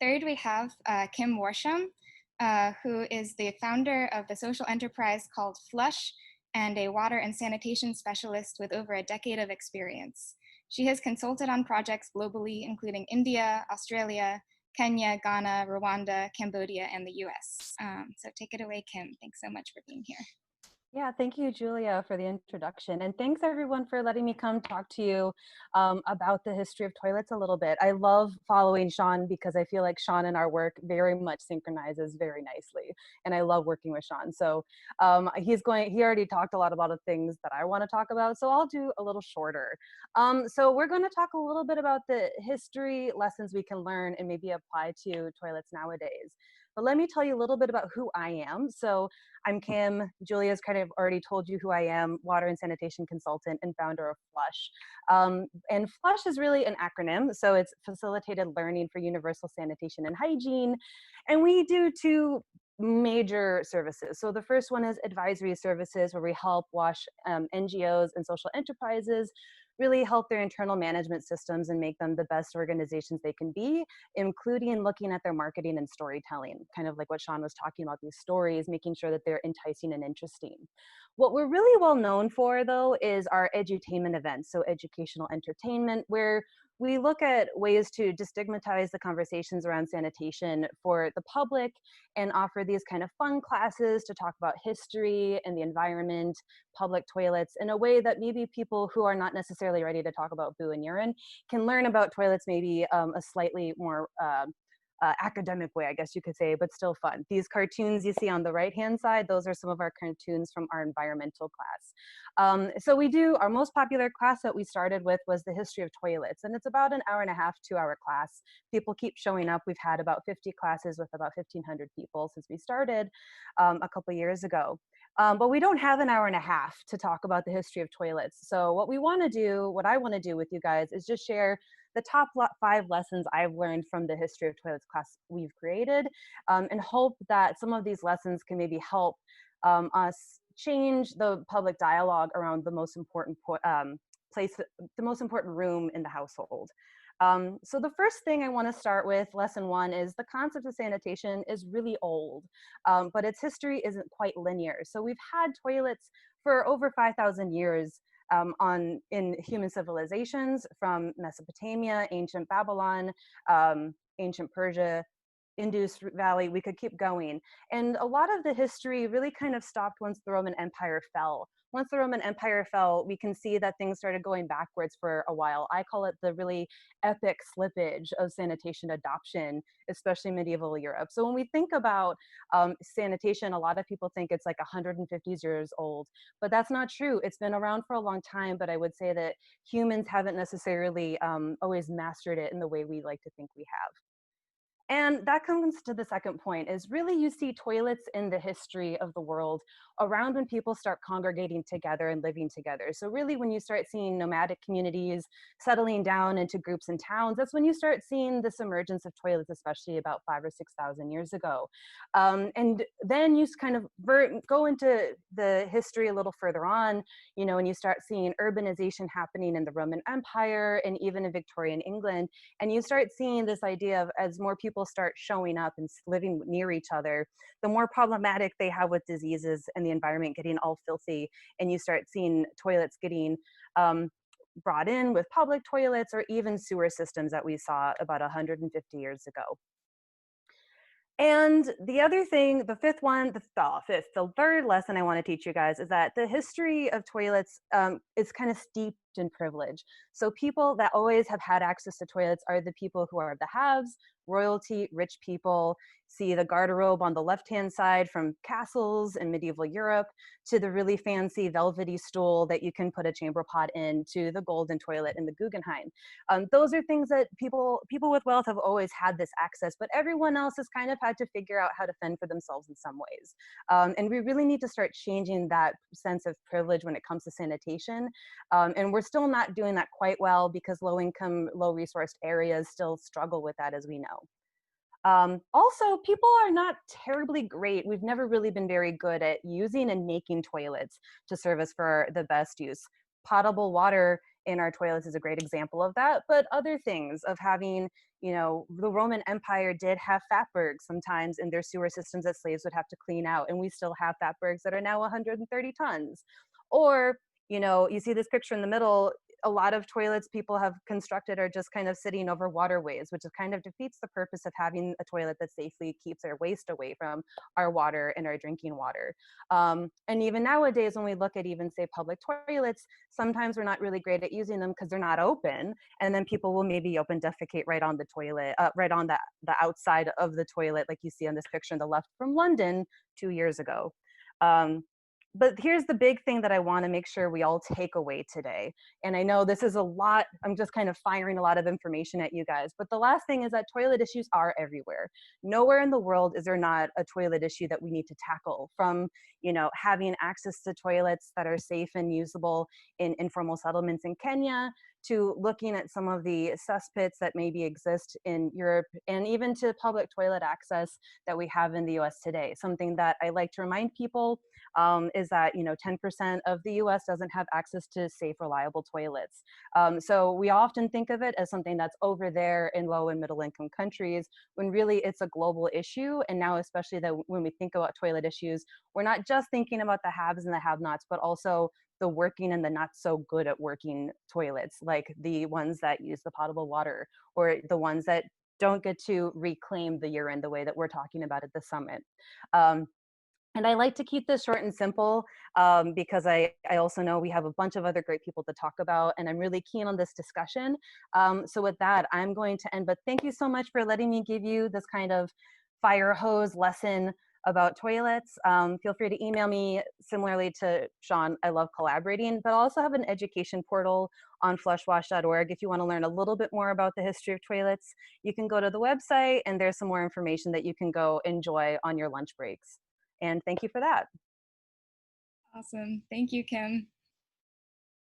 Third, we have Kim Worsham, who is the founder of the social enterprise called Flush and a water and sanitation specialist with over a decade of experience. She has consulted on projects globally, including India, Australia, Kenya, Ghana, Rwanda, Cambodia, and the US. So take it away, Kim. Thanks so much for being here. Yeah, thank you, Julia, for the introduction. And thanks everyone for letting me come talk to you about the history of toilets a little bit. I love following Sean because I feel like Sean and our work very much synchronizes very nicely. And I love working with Sean. So he already talked a lot about the things that I want to talk about. So I'll do a little shorter. So we're going to talk a little bit about the history lessons we can learn and maybe apply to toilets nowadays. But let me tell you a little bit about who I am. So I'm Kim. Julia's kind of already told you who I am, water and sanitation consultant and founder of Flush. And Flush is really an acronym. So it's Facilitated Learning for Universal Sanitation and Hygiene. And we do two major services. So the first one is advisory services, where we help WASH NGOs and social enterprises really help their internal management systems and make them the best organizations they can be, including looking at their marketing and storytelling, kind of like what Sean was talking about, these stories, making sure that they're enticing and interesting. What we're really well known for, though, is our edutainment events, so educational entertainment, where we look at ways to destigmatize the conversations around sanitation for the public and offer these kind of fun classes to talk about history and the environment, public toilets, in a way that maybe people who are not necessarily ready to talk about poo and urine can learn about toilets maybe a slightly more academic way, I guess you could say, but still fun. These cartoons you see on the right-hand side, those are some of our cartoons from our environmental class. So we do, our most popular class that we started with was the history of toilets, and it's about an hour and a half, 2-hour class. People keep showing up. We've had about 50 classes with about 1,500 people since we started a couple years ago. But we don't have an hour and a half to talk about the history of toilets. So what I want to do with you guys is just share the top 5 lessons I've learned from the history of toilets class we've created, and hope that some of these lessons can maybe help us change the public dialogue around the most important place, the most important room in the household. So the first thing I want to start with, lesson 1, is the concept of sanitation is really old, but its history isn't quite linear. So we've had toilets for over 5,000 years in human civilizations, from Mesopotamia, ancient Babylon, ancient Persia, Indus Valley, we could keep going. And a lot of the history really kind of stopped once the Roman Empire fell. Once the Roman Empire fell, we can see that things started going backwards for a while. I call it the really epic slippage of sanitation adoption, especially medieval Europe. So when we think about sanitation, a lot of people think it's like 150 years old, but that's not true. It's been around for a long time, but I would say that humans haven't necessarily always mastered it in the way we like to think we have. And that comes to the second point, is really you see toilets in the history of the world around when people start congregating together and living together. So really when you start seeing nomadic communities settling down into groups and towns, that's when you start seeing this emergence of toilets, especially about 5,000 or 6,000 years ago. And then you kind of go into the history a little further on, you know, and you start seeing urbanization happening in the Roman Empire and even in Victorian England. And you start seeing this idea of, as more people start showing up and living near each other, the more problematic they have with diseases and the environment getting all filthy. And you start seeing toilets getting brought in with public toilets, or even sewer systems that we saw about 150 years ago. And the other thing, the third lesson I want to teach you guys is that the history of toilets is kind of steeped in privilege. So people that always have had access to toilets are the people who are the haves, royalty, rich people. See the garderobe on the left-hand side from castles in medieval Europe, to the really fancy velvety stool that you can put a chamber pot in, to the golden toilet in the Guggenheim. Those are things that people with wealth have always had this access, but everyone else has kind of had to figure out how to fend for themselves in some ways. And we really need to start changing that sense of privilege when it comes to sanitation. And we're still not doing that quite well, because low-income, low-resourced areas still struggle with that, as we know. Also, people are not terribly great. We've never really been very good at using and making toilets to serve us for the best use. Potable water in our toilets is a great example of that. But other things of having, the Roman Empire did have fatbergs sometimes in their sewer systems that slaves would have to clean out. And we still have fatbergs that are now 130 tons. Or, you see this picture in the middle, a lot of toilets people have constructed are just kind of sitting over waterways, which is kind of defeats the purpose of having a toilet that safely keeps our waste away from our water and our drinking water. And even nowadays, when we look at even say public toilets, sometimes we're not really great at using them because they're not open. And then people will maybe open defecate right on the toilet, right on the outside of the toilet, like you see on this picture on the left from London 2 years ago. Um, but here's the big thing that I want to make sure we all take away today. And I know this is a lot, I'm just kind of firing a lot of information at you guys. But the last thing is that toilet issues are everywhere. Nowhere in the world is there not a toilet issue that we need to tackle, from, having access to toilets that are safe and usable in informal settlements in Kenya, to looking at some of the cesspits that maybe exist in Europe, and even to public toilet access that we have in the US today. Something that I like to remind people is that 10% of the US doesn't have access to safe, reliable toilets. So we often think of it as something that's over there in low and middle income countries, when really it's a global issue. And now, especially that when we think about toilet issues, we're not just thinking about the haves and the have-nots, but also the working and the not so good at working toilets, like the ones that use the potable water, or the ones that don't get to reclaim the urine the way that we're talking about at the summit. Um, and I like to keep this short and simple, because I also know we have a bunch of other great people to talk about, and I'm really keen on this discussion. So with that, I'm going to end, but thank you so much for letting me give you this kind of fire hose lesson about toilets. Feel free to email me similarly to Sean. I love collaborating, but I also have an education portal on flushwash.org. If you want to learn a little bit more about the history of toilets, you can go to the website, and there's some more information that you can go enjoy on your lunch breaks. And thank you for that. Awesome. Thank you, Kim.